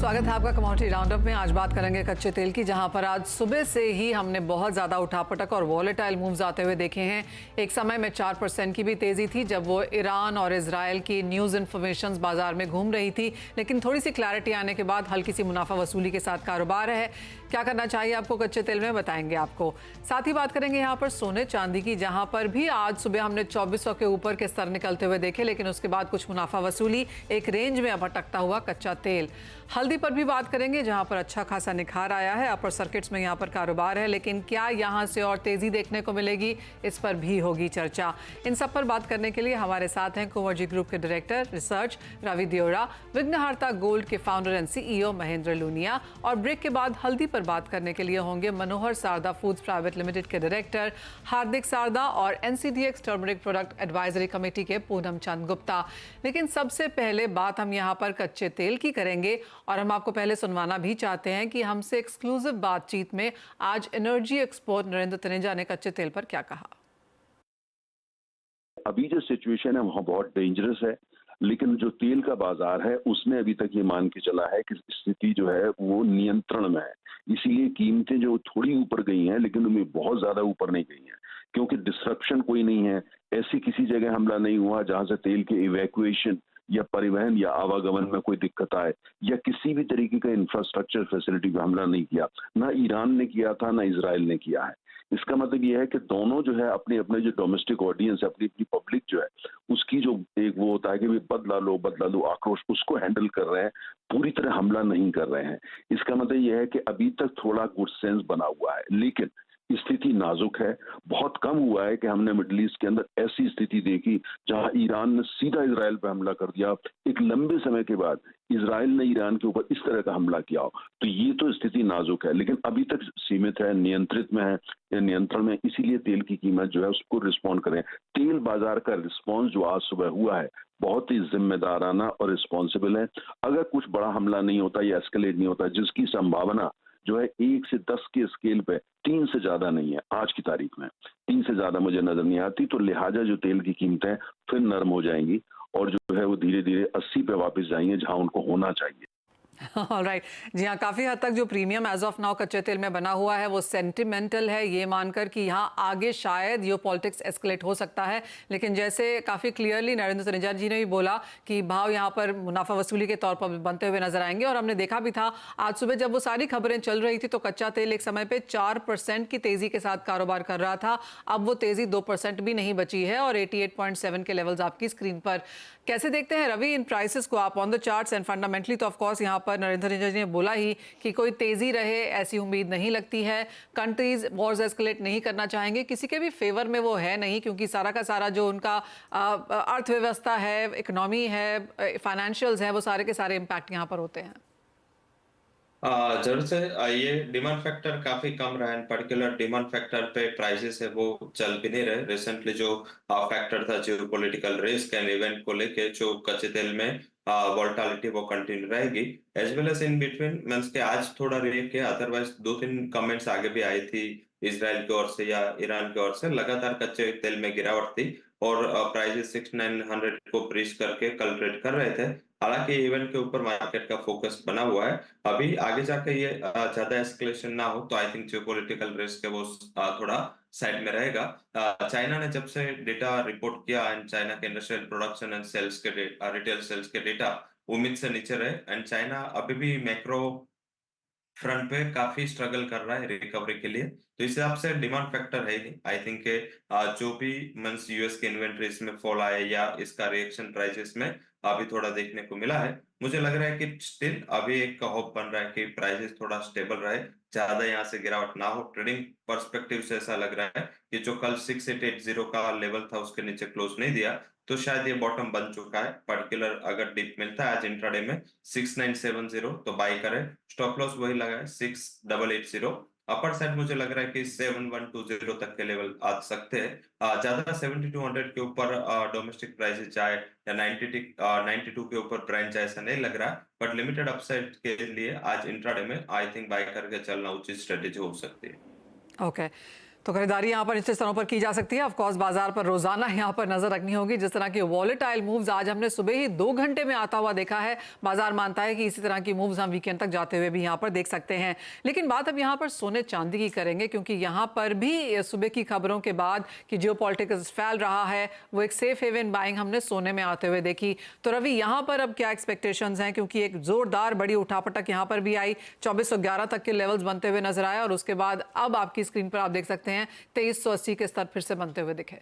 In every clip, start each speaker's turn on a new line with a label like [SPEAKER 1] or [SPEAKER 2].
[SPEAKER 1] स्वागत है आपका कमोडिटी राउंडअप में। आज बात करेंगे कच्चे तेल की, जहां पर आज सुबह से ही हमने बहुत ज़्यादा उठापटक और वॉलेटाइल मूव्स आते हुए देखे हैं। एक समय में 4% की भी तेज़ी थी जब वो ईरान और इजराइल की न्यूज़ इन्फॉर्मेशन बाजार में घूम रही थी, लेकिन थोड़ी सी क्लैरिटी आने के बाद हल्की सी मुनाफा वसूली के साथ कारोबार है। क्या करना चाहिए आपको कच्चे तेल में, बताएंगे आपको। साथ ही बात करेंगे यहाँ पर सोने चांदी की, जहाँ पर भी आज सुबह हमने 2400 के ऊपर के स्तर निकलते हुए देखे, लेकिन उसके बाद कुछ मुनाफा वसूली, एक रेंज में अब अटकता हुआ कच्चा तेल। हल्दी पर भी बात करेंगे, जहां पर अच्छा खासा निखार आया है। अपर सर्किट्स में यहां पर कारोबार है, लेकिन क्या यहां से और तेजी देखने को मिलेगी, इस पर भी होगी चर्चा। इन सब पर बात करने के लिए हमारे साथ हैं कुंवर ग्रुप के director research Ravi Deora, Vighnaharta gold के founder and CEO Mahendra Lunia, और ब्रेक के बाद हल्दी पर बात करने के लिए होंगे मनोहर सारदा फूड्स प्राइवेट लिमिटेड के डायरेक्टर हार्दिक सारदा और NCDEX turmeric product advisory committee के पूनम चंद गुप्ता। लेकिन सबसे पहले बात हम यहाँ पर कच्चे तेल की करेंगे, और हम आपको पहले सुनवाना भी चाहते हैं कि हमसे एक्सक्लूसिव बातचीत में आज एनर्जी एक्सपर्ट नरेंद्र तनेजा ने कच्चे तेल पर क्या कहा।
[SPEAKER 2] अभी जो सिचुएशन है वहाँ बहुत डेंजरस है, लेकिन जो तेल का बाजार है उसमें अभी तक ये मान के चला है कि स्थिति जो है वो नियंत्रण में है। इसीलिए कीमतें जो थोड़ी ऊपर गई हैं, लेकिन उनमें बहुत ज्यादा ऊपर नहीं गई हैं, क्योंकि डिस्ट्रप्शन कोई नहीं है। ऐसी किसी जगह हमला नहीं हुआ जहां से तेल के इवैक्यूएशन या परिवहन या आवागमन में कोई दिक्कत आए, या किसी भी तरीके का इंफ्रास्ट्रक्चर फैसिलिटी पे हमला नहीं किया। ना ईरान ने किया था, ना इजराइल ने किया है। इसका मतलब यह है कि दोनों जो है अपने अपने जो डोमेस्टिक ऑडियंस है, अपनी अपनी पब्लिक जो है, उसकी जो एक वो होता है कि बदला लो आक्रोश, उसको हैंडल कर रहे हैं, पूरी तरह हमला नहीं कर रहे हैं। इसका मतलब यह है कि अभी तक थोड़ा गुड सेंस बना हुआ है, लेकिन स्थिति नाजुक है। बहुत कम हुआ है कि हमने मिडिल ईस्ट के अंदर ऐसी स्थिति देखी जहां ईरान ने सीधा इजराइल पर हमला कर दिया, एक लंबे समय के बाद इजराइल ने ईरान के ऊपर इस तरह का हमला किया हो। तो ये तो स्थिति नाजुक है, लेकिन अभी तक सीमित है, नियंत्रित में है या नियंत्रण में। इसीलिए तेल की कीमत जो है उसको रिस्पॉन्ड करें। तेल बाजार का रिस्पॉन्स जो आज सुबह हुआ है बहुत ही जिम्मेदाराना और रिस्पॉन्सिबल है। अगर कुछ बड़ा हमला नहीं होता या एस्केलेट नहीं होता, जिसकी संभावना जो है 1 से 10 के स्केल पे 3 से ज्यादा नहीं है, आज की तारीख में 3 से ज्यादा मुझे नजर नहीं आती, तो लिहाजा जो तेल की कीमतें फिर नरम हो जाएंगी और जो है वो धीरे धीरे 80 पे वापस जाएंगे, जहां उनको होना चाहिए।
[SPEAKER 1] ऑलराइट, जी हाँ, काफ़ी हद तक जो प्रीमियम एज ऑफ नाउ कच्चे तेल में बना हुआ है वो सेंटिमेंटल है, ये मानकर कि यहाँ आगे शायद यो पॉलिटिक्स एस्केलेट हो सकता है। लेकिन जैसे काफ़ी क्लियरली नरेंद्र तनेजा जी ने भी बोला कि भाव यहाँ पर मुनाफा वसूली के तौर पर बनते हुए नजर आएंगे, और हमने देखा भी था आज सुबह जब वो सारी खबरें चल रही थी तो कच्चा तेल एक समय पर 4% की तेज़ी के साथ कारोबार कर रहा था। अब वो तेज़ी 2% भी नहीं बची है और 88.7 के लेवल्स आपकी स्क्रीन पर। कैसे देखते हैं रवि इन प्राइसेस को आप on the charts and fundamentally? तो ऑफकोर्स यहाँ पर नरेंद्र तनेजा जी ने बोला ही कि कोई तेजी रहे ऐसी उम्मीद नहीं लगती है। कंट्रीज वॉर्स एस्केलेट नहीं करना चाहेंगे, किसी के भी फेवर में वो है नहीं, क्योंकि सारा का सारा जो उनका अर्थव्यवस्था है, इकोनॉमी है, फाइनेंशियल्स है, वो सारे के सारे इम्पैक्ट यहाँ पर होते हैं।
[SPEAKER 3] जरूर से ये डिमांड फैक्टर काफी कम रहा है। पर्टिकुलर डिमांड फैक्टर पे प्राइसेस है वो चल भी नहीं रहे। रिसेंटली जो फैक्टर था जियो पॉलिटिकल रिस्क एंड इवेंट को लेके, जो कच्चे तेल में वोलेटिलिटी वो कंटिन्यू रहेगी। As well as in between means के आज थोड़ा रिएक्ट किया, अदरवाइज 2-3 कमेंट्स आगे भी आई थी इजराइल की ओर से या ईरान की ओर से। लगातार कच्चे तेल में गिरावट थी और प्राइसेस 6900 को ब्रीच करके कल ट्रेड कर रहे थे। हालांकि इवेंट के ऊपर मार्केट का फोकस बना हुआ है। अभी आगे जाके ये ज्यादा एस्केलेशन ना हो तो आई थिंक जियोपॉलिटिकल रिस्क है वो थोड़ा साइड में रहेगा। चाइना ने जब से डेटा रिपोर्ट किया एंड चाइना के इंडस्ट्रियल प्रोडक्शन एंड सेल्स के रिटेल सेल्स के डेटा उम्मीद से नीचे रहे, एंड चाइना अभी भी मैक्रो फ्रंट पे काफी स्ट्रगल कर रहा है रिकवरी के लिए। तो इस हिसाब से डिमांड फैक्टर है ही। आई थिंक जो भी मंथ्स यूएस के इन्वेंटरीज में फॉल आए या इसका रिएक्शन प्राइसेस में अभी थोड़ा देखने को मिला है, मुझे लग रहा है कि स्टिल अभी एक होप बन रहा है कि प्राइसेस थोड़ा स्टेबल रहे, ज्यादा यहाँ से गिरावट ना हो। ट्रेडिंग पर्सपेक्टिव से ऐसा लग रहा है कि जो कल 6880 का लेवल था उसके नीचे क्लोज नहीं दिया, तो शायद ये बॉटम बन चुका है। पर्टिकुलर अगर डिप मिलता है आज इंट्राडे में 6970 तो बाई करें। स्टॉप लॉस वही लगा है 6880। अपर साइड मुझे लग रहा है कि 7120 तक के लेवल आ सकते हैं। ज्यादा 7200 के ऊपर डोमेस्टिक प्राइसेस जाए या 92 के ऊपर ब्रेंट जाए ऐसा नहीं लग रहा, बट लिमिटेड अपसाइड के लिए आज इंट्राडे में आई थिंक बाय करके चलना उचित स्ट्रेटेजी हो सकती है।
[SPEAKER 1] ओके, तो खरीदारी यहाँ पर निश्चित स्तरों पर की जा सकती है। ऑफ कोर्स बाजार पर रोजाना यहाँ पर नजर रखनी होगी। जिस तरह की वॉलेटाइल मूव्स आज हमने सुबह ही 2 घंटे में आता हुआ देखा है, बाजार मानता है कि इसी तरह की मूव्स हम वीकेंड तक जाते हुए भी यहाँ पर देख सकते हैं। लेकिन बात अब यहाँ पर सोने चांदी की करेंगे, क्योंकि यहाँ पर भी सुबह की खबरों के बाद कि जियोपॉलिटिक्स फैल रहा है, वो एक सेफ हेवन बाइंग हमने सोने में आते हुए देखी। तो रवि, यहाँ पर अब क्या एक्सपेक्टेशंस हैं, क्योंकि एक जोरदार बड़ी उठापटक यहाँ पर भी आई, 2411 तक के लेवल्स बनते हुए नजर आए और उसके बाद अब आपकी स्क्रीन पर आप देख सकते हैं 2380 के स्तर फिर से बनते हुए दिखे।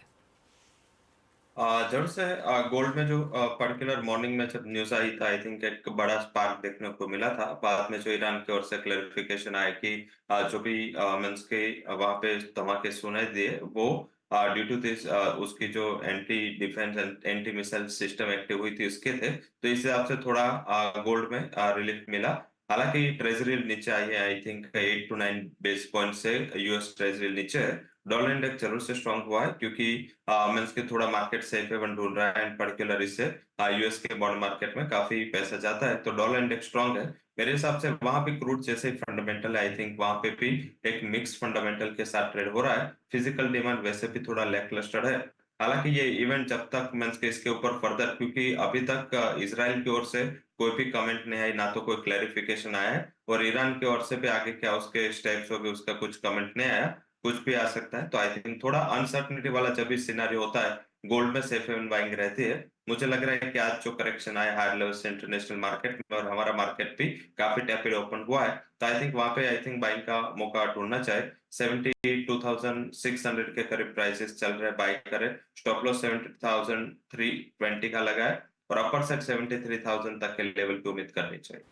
[SPEAKER 3] जब से गोल्ड में जो पर्टिकुलर मॉर्निंग में जब न्यूज आई था, आई थिंक एक बड़ा स्पार्क देखने को मिला था। बाद में जो ईरान की ओर से क्लैरिफिकेशन आया कि जो भी मींस के वहां पे धमाके सुनाई दिए वो ड्यू टू दिस उसकी जो anti defence and anti missile system active हुई थी उसके थे, तो इस हिसाब से थोड़ा गोल्ड में रिलीफ मिला। हालांकि ट्रेजरी नीचे आई है, I think 8 to 9 base point से यूएस ट्रेजरी नीचे है। डॉलर इंडेक्स जरूर से स्ट्रांग हुआ है, क्योंकि मींस के थोड़ा मार्केट सेफ हेवन ढूंढ रहा है एंड पर्टिकुलर इससे यूएस के बॉन्ड मार्केट में काफी पैसा जाता है, तो डॉलर इंडेक्स स्ट्रांग है। मेरे हिसाब से वहां पे क्रूड जैसे फंडामेंटल है, आई थिंक वहां पे भी एक मिक्स फंडामेंटल के साथ ट्रेड हो रहा है। फिजिकल डिमांड वैसे भी थोड़ा लैकलस्टर है। हालांकि ये इवेंट जब तक मींस के इसके ऊपर फर्दर, क्योंकि अभी तक इजराइल की ओर से कोई भी कमेंट नहीं आई, ना तो कोई क्लैरिफिकेशन आया है, और ईरान की ओर से भी आगे क्या उसके स्टेप्स हो गए उसका कुछ कमेंट नहीं आया, कुछ भी आ सकता है। तो आई थिंक थोड़ा अनसर्टनिटी वाला जब भी सिनेरियो होता है, गोल्ड में सेफ हेवन बाइंग रहती है। मुझे लग रहा है कि आज जो करेक्शन आया हायर लेवल से इंटरनेशनल मार्केट में और हमारा मार्केट भी काफी टैपिड ओपन हुआ है, तो आई थिंक वहां पे आई थिंक बाइंग का मौका ढूंढना चाहिए। 72,600 के करीब प्राइसेस चल रहे हैं, बाई करे। स्टॉप लॉस 70,320 का लगा है और अपर साइड 73,000 तक के लेवल की उम्मीद करनी चाहिए।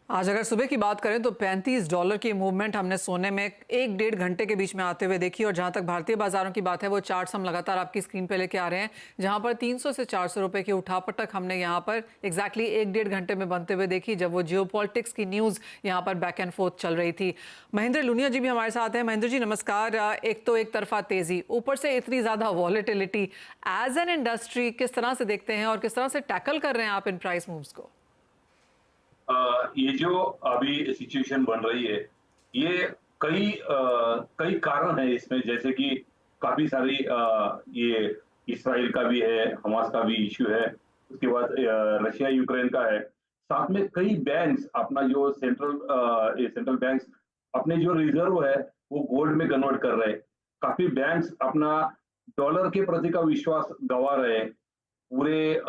[SPEAKER 1] आज अगर सुबह की बात करें तो $35 की मूवमेंट हमने सोने में 1-1.5 घंटे के बीच में आते हुए देखी। और जहां तक भारतीय बाजारों की बात है, वो चार्ट्स हम लगातार आपकी स्क्रीन पे लेके आ रहे हैं, जहां पर 300 से 400 रुपए की उठापटक हमने यहां पर एग्जैक्टली 1-1.5 घंटे में बनते हुए देखी, जब वो जियोपॉलिटिक्स की न्यूज़ यहां पर बैक एंड फोर्थ चल रही थी। महेंद्र लुनिया जी भी हमारे साथ हैं। महेंद्र जी नमस्कार। एक तो एक तरफा तेजी, ऊपर से इतनी ज़्यादा वॉलेटिलिटी, एज एन इंडस्ट्री किस तरह से देखते हैं और किस तरह से टैकल कर रहे हैं आप इन प्राइस मूव्स को?
[SPEAKER 4] ये जो अभी सिचुएशन बन रही है, ये कई कारण है इसमें, जैसे कि काफी सारी ये इसराइल का भी है, हमास का भी इश्यू है, उसके बाद रशिया यूक्रेन का है, साथ में कई बैंक्स अपना जो सेंट्रल बैंक्स अपने जो रिजर्व है वो गोल्ड में कन्वर्ट कर रहे हैं। काफी बैंक्स अपना डॉलर के प्रति का विश्वास गंवा रहे हैं। पूरे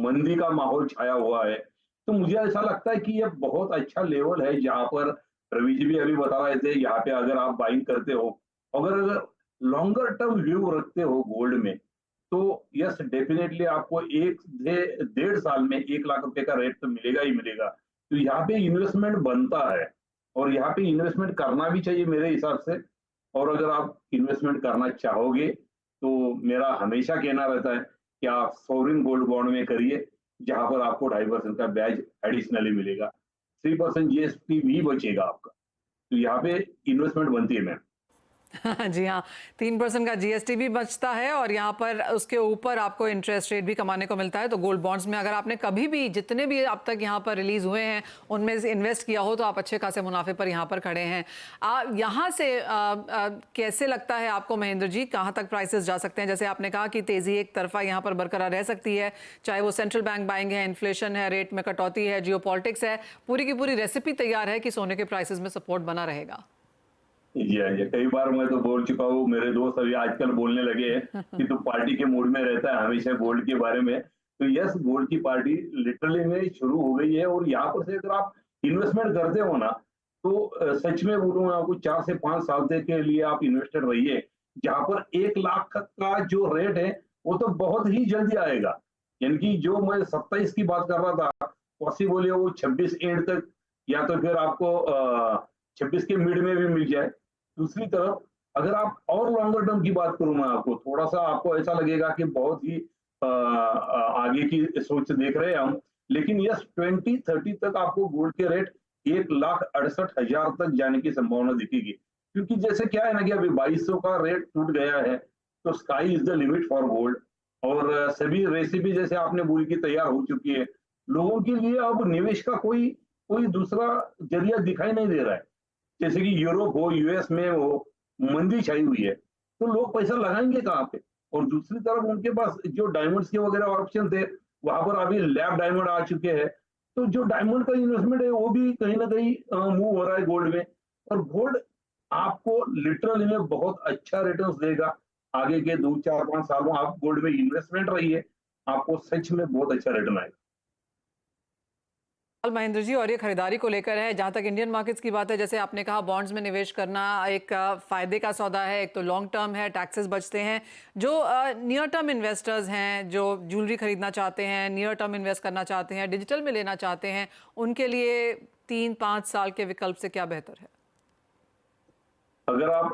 [SPEAKER 4] मंदी का माहौल छाया हुआ है। तो मुझे ऐसा लगता है कि ये बहुत अच्छा लेवल है, जहां पर रवि जी भी अभी बता रहे थे, यहाँ पे अगर आप बाइंग करते हो, अगर लॉन्गर टर्म व्यू रखते हो गोल्ड में, तो यस डेफिनेटली आपको 1 से 1.5 साल में 1 लाख रुपए का रेट तो मिलेगा ही मिलेगा। तो यहाँ पे इन्वेस्टमेंट बनता है और यहाँ पे इन्वेस्टमेंट करना भी चाहिए मेरे हिसाब से। और अगर आप इन्वेस्टमेंट करना चाहोगे तो मेरा हमेशा कहना रहता है कि आप सॉवरिन गोल्ड बॉन्ड में करिए, जहां पर आपको 2.5% का ब्याज एडिशनली मिलेगा, 3% जीएसटी भी बचेगा आपका। तो यहाँ पे इन्वेस्टमेंट बनती है मैम।
[SPEAKER 1] जी हाँ, 3% का जीएसटी भी बचता है और यहाँ पर उसके ऊपर आपको इंटरेस्ट रेट भी कमाने को मिलता है। तो गोल्ड बॉन्ड्स में अगर आपने कभी भी, जितने भी अब तक यहाँ पर रिलीज हुए हैं, उनमें से इन्वेस्ट किया हो, तो आप अच्छे खासे मुनाफे पर यहाँ पर खड़े हैं। यहाँ से कैसे लगता है आपको महेंद्र जी, कहाँ तक प्राइसेस जा सकते हैं? जैसे आपने कहा कि तेजी एक तरफा यहाँ पर बरकरार रह सकती है, चाहे वो सेंट्रल बैंक बाइंग है, इन्फ्लेशन है, रेट में कटौती है, जियोपॉलिटिक्स है, पूरी की पूरी रेसिपी तैयार है कि सोने के प्राइसेस में सपोर्ट बना रहेगा।
[SPEAKER 4] जी हाँ, ये कई बार मैं तो बोल चुका हूँ, मेरे दोस्त अभी आजकल बोलने लगे हैं कि तू पार्टी के मूड में रहता है हमेशा गोल्ड के बारे में। तो यस, गोल्ड की पार्टी लिटरली में शुरू हो गई है। और यहाँ पर से अगर आप इन्वेस्टमेंट करते हो ना, तो सच में बोलूँ आपको 4 से 5 साल तक के लिए आप इन्वेस्टर रहिए, जहाँ पर 1 लाख का जो रेट है वो तो बहुत ही जल्दी आएगा। यानी कि जो मैं 27 की बात कर रहा था, पॉसिबल है वो 26 एंड तक, या तो फिर आपको 26 के मिड में भी मिल जाए। दूसरी तरफ अगर आप और लॉन्गर टर्म की बात करूं मैं आपको, थोड़ा सा आपको ऐसा लगेगा कि बहुत ही आगे की सोच देख रहे हैं हम, लेकिन यस 2030 तक आपको गोल्ड के रेट 1,68,000 तक जाने की संभावना दिखेगी। क्योंकि जैसे क्या है ना कि अभी 2200 का रेट टूट गया है, तो sky is the limit for gold. और सभी रेसिपी जैसे आपने बोली की तैयार हो चुकी है। लोगों के लिए अब निवेश का कोई दूसरा जरिया दिखाई नहीं दे रहा है। जैसे कि यूरोप हो, यूएस में हो, मंदी छाई हुई है, तो लोग पैसा लगाएंगे कहाँ पे? और दूसरी तरफ उनके पास जो डायमंड्स के वगैरह ऑप्शन थे, वहां पर अभी लैब डायमंड आ चुके हैं, तो जो डायमंड का इन्वेस्टमेंट है वो भी कहीं ना कहीं मूव हो रहा है गोल्ड में। और गोल्ड आपको लिटरली में बहुत अच्छा रिटर्न्स देगा। आगे के 2 4 5 सालों आप गोल्ड में इन्वेस्टमेंट रहिए, आपको सच में बहुत अच्छा रिटर्न आएगा।
[SPEAKER 1] महेंद्र जी, और ये खरीदारी को लेकर है, जहां तक इंडियन मार्केट्स की बात है, जैसे आपने कहा बॉन्ड्स में निवेश करना एक फायदे का सौदा है, एक तो लॉन्ग टर्म है, टैक्सेस बचते हैं। जो नियर टर्म इन्वेस्टर्स हैं, जो ज्वेलरी खरीदना चाहते हैं, नियर टर्म इन्वेस्ट करना चाहते हैं, डिजिटल में लेना चाहते हैं, उनके लिए 3-5 साल के विकल्प से क्या बेहतर है?
[SPEAKER 4] अगर आप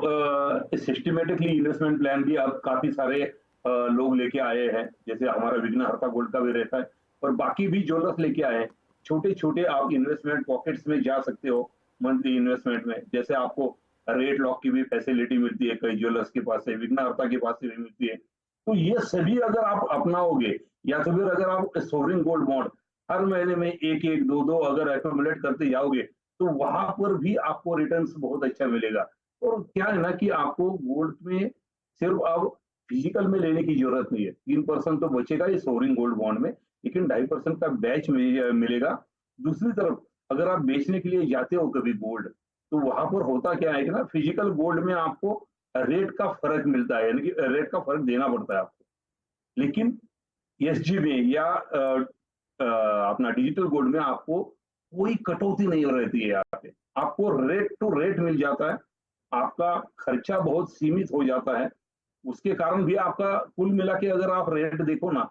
[SPEAKER 4] सिस्टमेटिकली इन्वेस्टमेंट प्लान भी आप काफी सारे लोग लेके आए हैं, जैसे हमारा विघ्नहर्ता गोल्ड का भी रहता है और बाकी भी ज्वेलर्स लेके आए हैं। छोटे छोटे आप इन्वेस्टमेंट पॉकेट्स में जा सकते हो मंथली इन्वेस्टमेंट में, जैसे आपको रेट लॉक की भी फैसिलिटी मिलती है, कई ज्वेलर्स के पास से, विघ्नहर्ता के पास से भी मिलती है। तो ये सभी अगर आप अपनाओगे, या तो फिर अगर आप सोवरिन गोल्ड बॉन्ड हर महीने में एक एक दो दो अगर एक्यूमुलेट करते जाओगे, तो वहां पर भी आपको रिटर्न्स बहुत अच्छा मिलेगा। और क्या है ना कि आपको गोल्ड में सिर्फ अब फिजिकल में लेने की जरूरत नहीं है। 3% तो बचेगा ये सोवरिन गोल्ड बॉन्ड में, लेकिन 2.5% का बैच मिलेगा। दूसरी तरफ अगर आप बेचने के लिए जाते हो कभी गोल्ड, तो वहां पर होता क्या है कि ना, फिजिकल गोल्ड में आपको रेट का फर्क मिलता है, यानी कि रेट का फर्क देना पड़ता है आपको। लेकिन एसजी में या अपना डिजिटल गोल्ड में आपको कोई कटौती नहीं रहती है। यहाँ पे आपको रेट टू रेट मिल जाता है, आपका खर्चा बहुत सीमित हो जाता है। उसके कारण भी आपका कुल मिला के अगर आप रेट देखो ना,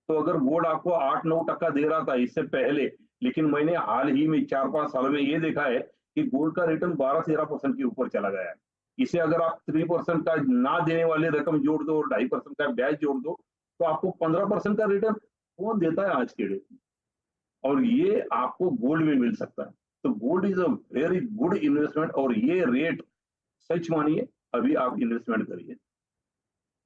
[SPEAKER 4] तो अगर गोल्ड आपको 8-9% दे रहा था इससे पहले, लेकिन मैंने हाल ही में 4-5 साल में ये देखा है कि गोल्ड का रिटर्न 12-13% के ऊपर चला गया है। इसे अगर आप 3% का ना देने वाली रकम जोड़ दो और 2.5% का ब्याज जोड़ दो, तो आपको 15% का रिटर्न कौन देता है आज के डेट में? और ये आपको गोल्ड में मिल सकता है। तो gold is a very good investment, और ये रेट सच मानिए, अभी आप इन्वेस्टमेंट करिए।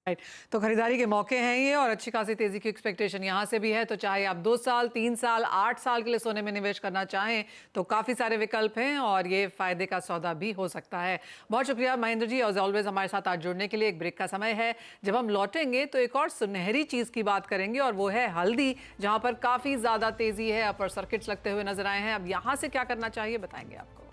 [SPEAKER 1] राइट, तो खरीदारी के मौके हैं ये, और अच्छी खासी तेजी की एक्सपेक्टेशन यहाँ से भी है। तो चाहे आप 2 साल, 3 साल, 8 साल के लिए सोने में निवेश करना चाहें, तो काफ़ी सारे विकल्प हैं और ये फायदे का सौदा भी हो सकता है। बहुत शुक्रिया महेंद्र जी, एज ऑलवेज हमारे साथ आज जुड़ने के लिए। एक ब्रेक का समय है। जब हम लौटेंगे तो एक और सुनहरी चीज़ की बात करेंगे, और वो है हल्दी, जहाँ पर काफ़ी ज़्यादा तेज़ी है, अपर सर्किट्स लगते हुए नजर आए हैं। अब यहाँ से क्या करना चाहिए, बताएंगे आपको।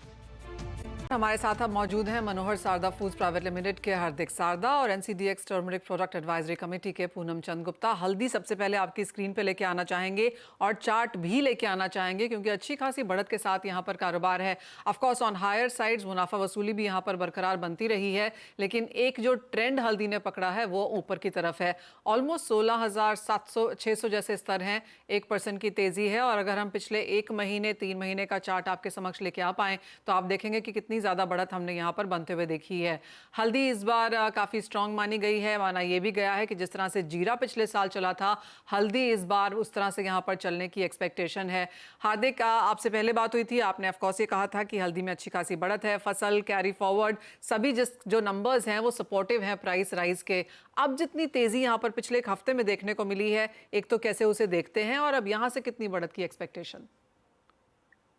[SPEAKER 1] हमारे साथ अब मौजूद हैं मनोहर सारदा फूड्स प्राइवेट लिमिटेड के हार्दिक सारदा और NCDEX turmeric product advisory committee के पूनम चंद गुप्ता। हल्दी सबसे पहले आपकी स्क्रीन पे लेके आना चाहेंगे और चार्ट भी लेके आना चाहेंगे, क्योंकि अच्छी खासी बढ़त के साथ यहाँ पर कारोबार है। ऑफकोर्स ऑन हायर साइड्स मुनाफा वसूली भी यहाँ पर बरकरार बनती रही है, लेकिन एक जो ट्रेंड हल्दी ने पकड़ा है वो ऊपर की तरफ है। ऑलमोस्ट 16,700-600 जैसे स्तर हैं, 1% की तेजी है। और अगर हम पिछले 1 महीने 3 महीने का चार्ट आपके समक्ष लेके आ पाएं, तो आप देखेंगे कि कितनी ज़्यादा बढ़त हमने यहाँ पर बनते हुए देखी है। हल्दी इस बार काफ़ी स्ट्रांग मानी गई है। माना यह भी गया है कि जिस तरह से जीरा पिछले साल चला था, हल्दी इस बार उस तरह से यहाँ पर चलने की एक्सपेक्टेशन है। हार्दिक, आपसे पहले बात हुई थी, आपने ऑफकोर्स ये कहा था कि हल्दी में अच्छी खासी बढ़त है, फसल कैरी फॉरवर्ड सभी जो नंबर्स हैं वो सपोर्टिव हैं प्राइस राइज के। अब जितनी तेजी यहाँ पर पिछले एक हफ्ते में देखने को मिली है, एक तो कैसे उसे देखते हैं, और अब यहाँ से कितनी बढ़त की एक्सपेक्टेशन?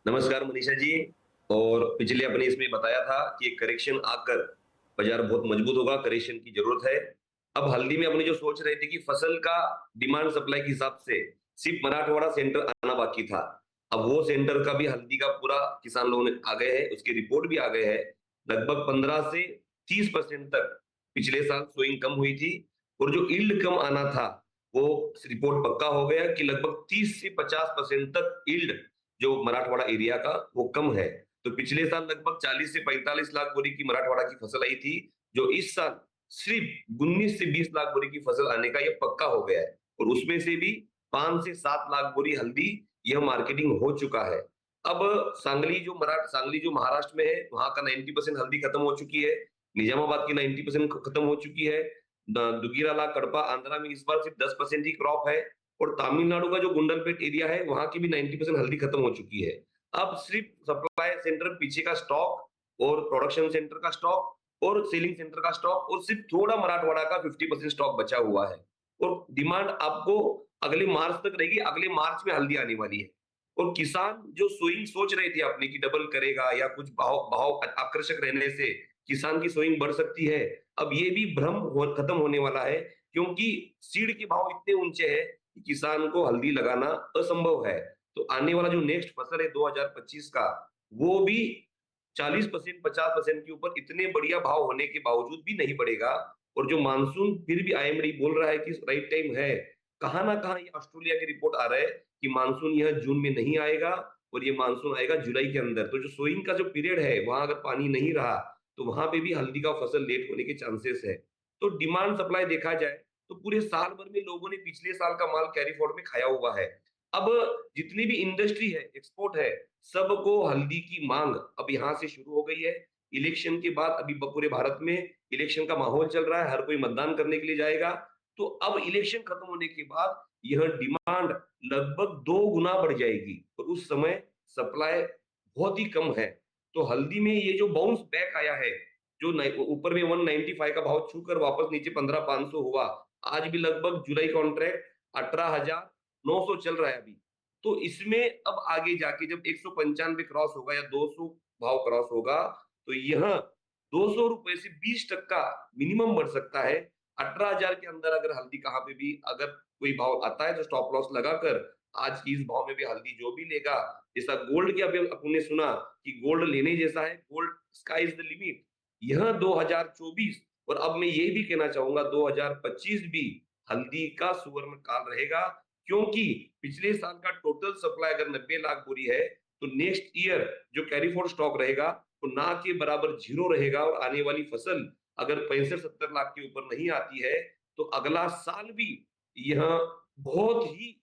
[SPEAKER 5] नमस्कार मनीषा जी। और पिछले अपने इसमें बताया था कि एक करेक्शन आकर बाजार बहुत मजबूत होगा, करेक्शन की जरूरत है। अब हल्दी में अपने जो सोच रहे थे कि फसल का डिमांड सप्लाई के हिसाब से सिर्फ मराठवाड़ा सेंटर आना बाकी था, अब वो सेंटर का भी हल्दी का पूरा किसान लोग आ गए हैं, उसकी रिपोर्ट भी आ गए हैं। लगभग 15 से 30% तक पिछले साल सोइंग कम हुई थी, और जो ईल्ड कम आना था वो रिपोर्ट पक्का हो गया कि लगभग 30 से 50% तक ईल्ड जो मराठवाड़ा एरिया का वो कम है। तो पिछले साल लगभग 40 से 45 लाख बोरी की मराठवाड़ा की फसल आई थी, जो इस साल सिर्फ 19 से 20 लाख बोरी की फसल आने का ये पक्का हो गया है। और उसमें से भी 5 से 7 लाख बोरी हल्दी यह मार्केटिंग हो चुका है। अब सांगली जो महाराष्ट्र में है, वहां का 90% हल्दी खत्म हो चुकी है, निजामाबाद की 90% खत्म हो चुकी है, दुगीराला कड़पा आंध्रा में इस बार सिर्फ 10% ही क्रॉप है, और तमिलनाडु का जो गुंडलपेट एरिया है वहां की भी 90% हल्दी खत्म हो चुकी है। अब सिर्फ सप्लाई सेंटर पीछे का स्टॉक और प्रोडक्शन सेंटर का स्टॉक और सेलिंग सेंटर का स्टॉक और सिर्फ थोड़ा मराठवाड़ा का 50% स्टॉक बचा हुआ है। और डिमांड आपको अगले मार्च तक रहेगी, अगले मार्च में हल्दी आने वाली है। और किसान जो सोइंग सोच रहे थे अपने की डबल करेगा या कुछ भाव आकर्षक रहने से किसान की सोइंग बढ़ सकती है। अब ये भी भ्रम खत्म होने वाला है, क्योंकि सीड के भाव इतने ऊंचे हैं कि किसान को हल्दी लगाना असंभव है। तो आने वाला जो नेक्स्ट फसल है 2025 का, वो भी 40% 50% के ऊपर इतने बढ़िया भाव होने के बावजूद भी नहीं बढ़ेगा। और जो मानसून फिर भी आईएमडी बोल रहा है कि राइट टाइम है, कहाँ ना कहाँ ये ऑस्ट्रेलिया की रिपोर्ट आ रहा है कि मानसून यह जून में नहीं आएगा और ये मानसून आएगा जुलाई के अंदर। तो जो सोइंग का जो पीरियड है, वहां अगर पानी नहीं रहा तो वहां पे भी हल्दी का फसल लेट होने के चांसेस है। तो डिमांड सप्लाई देखा जाए तो पूरे साल भर में लोगों ने पिछले साल का माल कैरी फॉर्वर्ड में खाया हुआ है। अब जितनी भी इंडस्ट्री है, एक्सपोर्ट है, सबको हल्दी की मांग अब यहाँ से शुरू हो गई है। इलेक्शन के बाद अभी पूरे भारत में इलेक्शन का माहौल चल रहा है, हर कोई मतदान करने के लिए जाएगा। तो अब इलेक्शन खत्म होने के बाद यह डिमांड लगभग 2 गुना बढ़ जाएगी और उस समय सप्लाई बहुत ही कम है। तो हल्दी में ये जो बाउंस बैक आया है, जो ऊपर में 195 का भाव छूकर वापस नीचे 15,500 हुआ, आज भी लगभग जुलाई कॉन्ट्रैक्ट 18,900 चल रहा है अभी। तो इसमें अब आगे जाके जब 195 क्रॉस होगा या 200 भाव क्रॉस होगा, तो यह 200 रुपए से 20% मिनिमम बढ़ सकता है। 18,000 के अंदर अगर हल्दी कहाँ पे भी अगर कोई भाव आता है तो स्टॉप लॉस लगाकर आज की इस भाव में भी हल्दी जो भी लेगा, जैसा गोल्ड की अभी आपने सुना कि गोल्ड लेने जैसा है, gold sky is the limit. यह 2024 और अब मैं ये भी कहना चाहूंगा 2025 भी हल्दी का सुवर्ण काल रहेगा, क्योंकि पिछले साल का टोटल सप्लाई अगर 90 लाख बोरी है तो नेक्स्ट ईयर जो कैरी फॉरवर्ड स्टॉक रहेगा वो ना के बराबर जीरो रहेगा। और आने वाली फसल अगर 65-70 लाख के ऊपर नहीं आती है तो अगला साल भी यह बहुत ही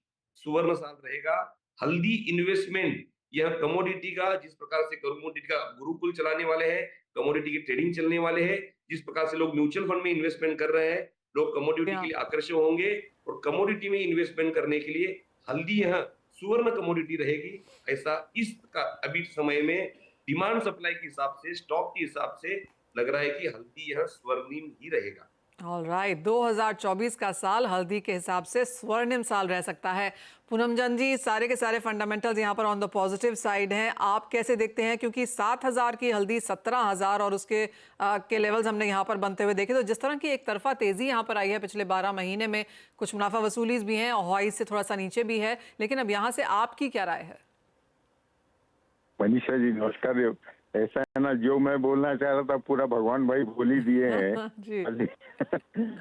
[SPEAKER 5] सुवर्ण साल रहेगा। हल्दी इन्वेस्टमेंट यह कमोडिटी का, जिस प्रकार से कमोडिटी का गुरुकुल चलाने वाले हैं, कमोडिटी की ट्रेडिंग चलने वाले हैं, जिस प्रकार से लोग म्यूचुअल फंड में इन्वेस्टमेंट कर रहे हैं, लोग कमोडिटी के लिए आकर्षित होंगे और कमोडिटी में इन्वेस्टमेंट करने के लिए हल्दी यह सुवर्ण कमोडिटी रहेगी। ऐसा इस का अभी समय में डिमांड सप्लाई के हिसाब से, स्टॉक के हिसाब से लग रहा है कि हल्दी यह स्वर्णिम ही रहेगा।
[SPEAKER 1] ऑलराइट, 2024 का साल हल्दी के हिसाब से स्वर्णिम साल रह सकता है। पूनमचंद जी, सारे के सारे फंडामेंटल्स यहाँ पर ऑन द पॉजिटिव साइड हैं, आप कैसे देखते हैं? क्योंकि 7,000 की हल्दी 17,000 और उसके के लेवल्स हमने यहाँ पर बनते हुए देखे, तो जिस तरह की एक तरफा तेजी यहाँ पर आई है पिछले 12 महीने में, कुछ मुनाफा वसूलीज भी हैं और हॉइज से थोड़ा सा नीचे भी है, लेकिन अब यहाँ से आपकी क्या राय है?
[SPEAKER 6] मनीषा जी नमस्कार। ऐसा है ना, जो मैं बोलना चाह रहा था पूरा भगवान भाई बोल ही दिए हैं।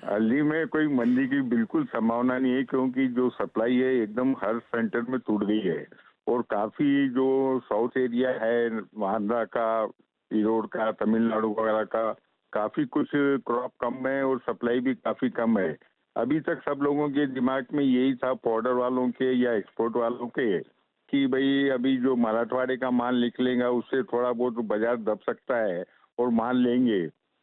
[SPEAKER 6] हल्दी में कोई मंदी की बिल्कुल संभावना नहीं है, क्योंकि जो सप्लाई है एकदम हर सेंटर में टूट गई है और काफी जो साउथ एरिया है, आंध्रा का, इरोड का, तमिलनाडु वगैरह का, काफी कुछ क्रॉप कम है और सप्लाई भी काफी कम है। अभी तक सब लोगों के दिमाग में यही था, पाउडर वालों के या एक्सपोर्ट वालों के, कि भाई अभी जो मराठवाड़े का माल निकलेगा उससे थोड़ा बहुत बाजार दब सकता है और माल लेंगे।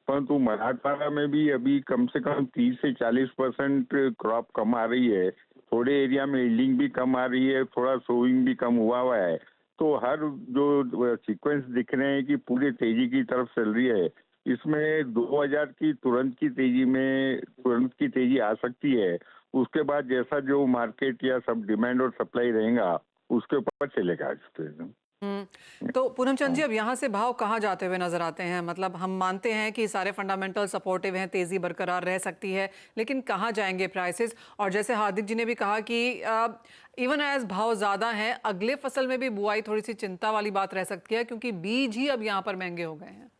[SPEAKER 6] परंतु मराठवाड़ा में भी अभी कम से कम 30 से 40% क्रॉप कम आ रही है, थोड़े एरिया में यील्डिंग भी कम आ रही है, थोड़ा सोइंग भी कम हुआ है। तो हर जो सीक्वेंस दिख रहे हैं कि पूरी तेजी की तरफ चल रही है। इसमें 2000 की तुरंत की तेजी आ सकती है। उसके बाद जैसा जो मार्केट या सब डिमांड और सप्लाई रहेगा उसके ऊपर चलेगा।
[SPEAKER 1] तो पूनमचंद जी, अब यहाँ से भाव कहाँ जाते हुए नजर आते हैं? मतलब हम मानते हैं कि सारे फंडामेंटल सपोर्टिव हैं, तेजी बरकरार रह सकती है, लेकिन कहाँ जाएंगे प्राइसेस? और जैसे हार्दिक जी ने भी कहा कि इवन एज भाव ज्यादा हैं, अगले फसल में भी बुआई थोड़ी सी चिंता वाली बात रह सकती है, क्योंकि बीज ही अब यहाँ पर महंगे हो गए हैं।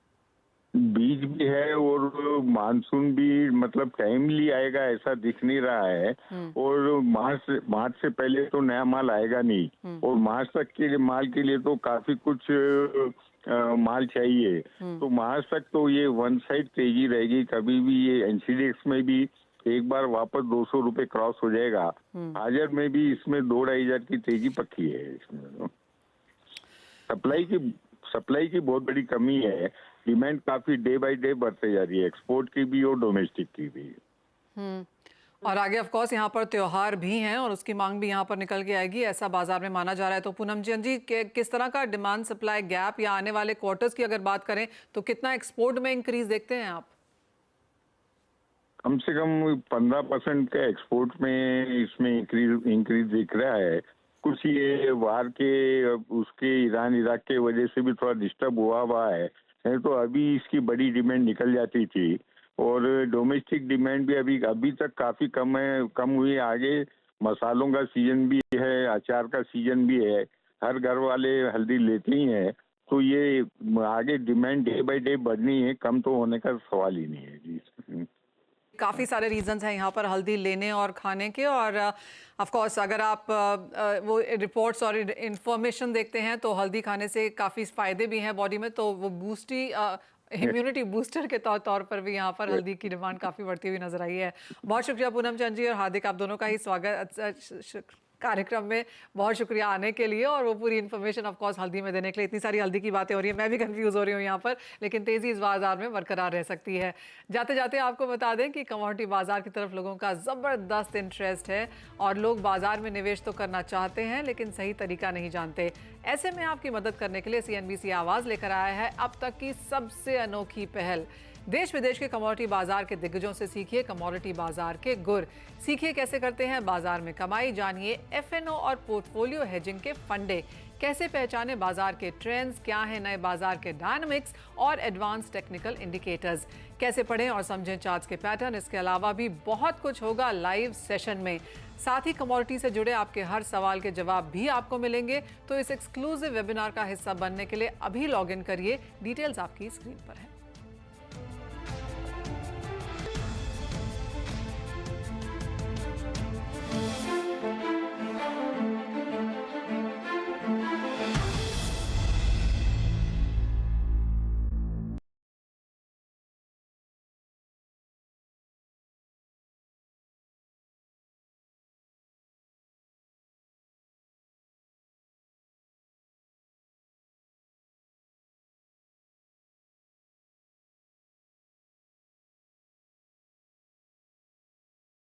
[SPEAKER 6] बीज भी है और मानसून भी मतलब टाइमली आएगा ऐसा दिख नहीं रहा है। और मार्च से पहले तो नया माल आएगा नहीं और मार्च तक के माल के लिए तो काफी कुछ माल चाहिए। तो मार्च तक तो ये वन साइड तेजी रहेगी। कभी भी ये एनसीडीएक्स में भी एक बार वापस 200 रुपए क्रॉस हो जाएगा। हाजिर में भी इसमें 2-2.5 की तेजी पक्की है। इसमें सप्लाई की बहुत बड़ी कमी है। डिमांड काफी डे बाय डे बढ़ते जा रही है, एक्सपोर्ट की भी और डोमेस्टिक की भी।
[SPEAKER 1] और आगे ऑफ कोर्स यहाँ पर त्योहार भी हैं और उसकी मांग भी यहाँ पर निकल के आएगी, ऐसा बाजार में माना जा रहा है। तो पूनमचंद जी, किस तरह का डिमांड सप्लाई गैप या आने वाले क्वार्टर्स की अगर बात करें तो कितना एक्सपोर्ट में इंक्रीज देखते हैं आप?
[SPEAKER 6] कम से कम 15% का एक्सपोर्ट में इसमें इंक्रीज दिख रहा है। कुछ ये वार के उसके ईरान इराक के वजह से भी थोड़ा डिस्टर्ब हुआ है, नहीं तो अभी इसकी बड़ी डिमांड निकल जाती थी। और डोमेस्टिक डिमांड भी अभी तक काफी कम हुई है। आगे मसालों का सीजन भी है, अचार का सीजन भी है, हर घर वाले हल्दी लेते ही हैं, तो ये आगे डिमांड डे बाय डे बढ़नी है, कम तो होने का सवाल ही नहीं है जी।
[SPEAKER 1] काफ़ी सारे रीजंस हैं यहाँ पर हल्दी लेने और खाने के, और ऑफ कोर्स अगर आप वो रिपोर्ट्स और इंफॉर्मेशन देखते हैं तो हल्दी खाने से काफ़ी फ़ायदे भी हैं बॉडी में, तो वो इम्यूनिटी बूस्टर के तौर पर भी यहाँ पर हल्दी की डिमांड काफ़ी बढ़ती हुई नजर आई है। बहुत शुक्रिया पूनम चंद जी और हार्दिक, आप दोनों का ही स्वागत कार्यक्रम में, बहुत शुक्रिया आने के लिए और वो पूरी इन्फॉर्मेशन ऑफ कोर्स हल्दी में देने के लिए। इतनी सारी हल्दी की बातें हो रही है, मैं भी कंफ्यूज हो रही हूँ यहाँ पर, लेकिन तेज़ी इस बाजार में बरकरार रह सकती है। जाते जाते आपको बता दें कि कमोडिटी बाजार की तरफ लोगों का ज़बरदस्त इंटरेस्ट है और लोग बाजार में निवेश तो करना चाहते हैं लेकिन सही तरीका नहीं जानते। ऐसे में आपकी मदद करने के लिए CNBC आवाज़ लेकर आया है अब तक की सबसे अनोखी पहल। देश विदेश के कमोडिटी बाजार के दिग्गजों से सीखिए कमोडिटी बाजार के गुर, सीखिए कैसे करते हैं बाजार में कमाई, जानिए FNO और पोर्टफोलियो हेजिंग के फंडे, कैसे पहचाने बाजार के ट्रेंड्स, क्या है नए बाजार के डायनामिक्स और एडवांस टेक्निकल इंडिकेटर्स, कैसे पढ़ें और समझें चार्ट्स के पैटर्न। इसके अलावा भी बहुत कुछ होगा लाइव सेशन में। साथ ही कमोडिटी से जुड़े आपके हर सवाल के जवाब भी आपको मिलेंगे, तो इस एक्सक्लूसिव वेबिनार का हिस्सा बनने के लिए अभी लॉग इन करिए, डिटेल्स आपकी स्क्रीन पर है।